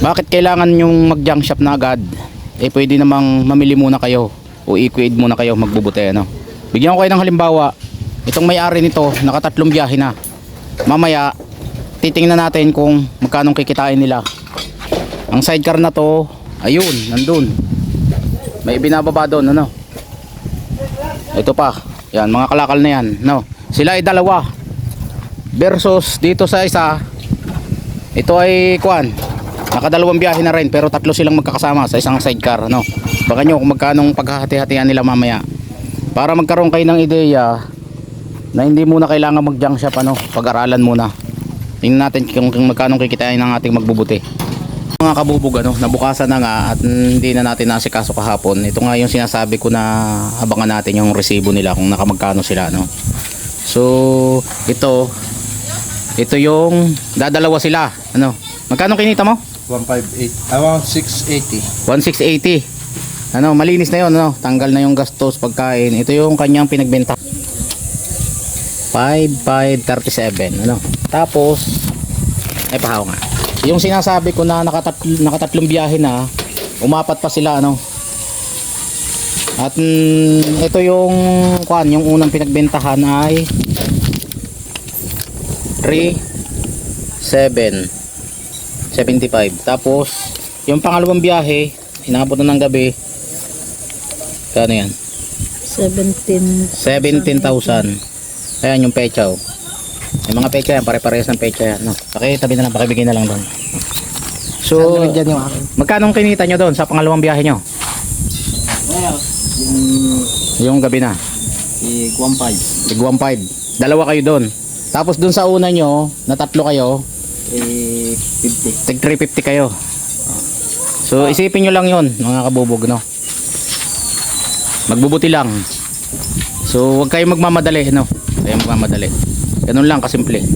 Bakit kailangan yung mag-junk shop na agad? Eh pwede namang mamili muna kayo o i-quid muna kayo magbubuti ano. Bigyan ko kayo ng halimbawa. Itong may-ari nito, nakatatlong biyahe na. Mamaya titingnan natin kung magkano kikitain nila. Ang sidecar na to, ayun, nandun. May binababa doon ano. Ito pa. Yan, mga kalakal na yan, no. Sila ay dalawa. Versus dito sa isa, ito ay kuan. Nakadalawang biyahe na rin pero tatlo silang magkakasama sa isang sidecar ano. Baka nyo kung magkanong paghahati-hatian nila mamaya. Para magkaroon kayo ng ideya na hindi muna kailangan mag-junk shop ano, pag-aralan muna. Tingnan natin kung magkanong kikitain ng ating magbubuti. Mga kabubog ano, nabukasan na nga at hindi na natin nasikaso kahapon. Ito nga yung sinasabi ko na abangan natin yung resibo nila kung nakamagkano sila no. So ito yung dadalawa sila ano. Magkano kinita mo? 158. Around 680. 1680. Ano, malinis na 'yon, ano? Tanggal na yung gastos pagkain. Ito yung kanyang pinagbenta. 5537, ano? Tapos ay pahaw nga. Yung sinasabi ko na nakatatlong biyahe na, umapat pa sila ano. At ito yung kuan, yung unang pinagbentahan ay 3,775. Tapos yung pangalawang biyahe inabot na ng gabi. Kano yan? 17,000. Ayan yung pechaw. Yung mga pecha yan, pare-parehas ng pecha yan no? Tabi na lang, pakibigay na lang doon. So magkano kinita nyo doon sa pangalawang biyahe nyo? Yung gabi na Tig 1.5. tig 1.5. Dalawa kayo doon. Tapos doon sa una nyo na tatlo kayo, 50. tig 350 kayo. So isipin nyo lang yon mga kabubog no. Magbubuti lang. So huwag kayong magmamadali no. Huwag kayong magmamadali. Ganun lang kasimple.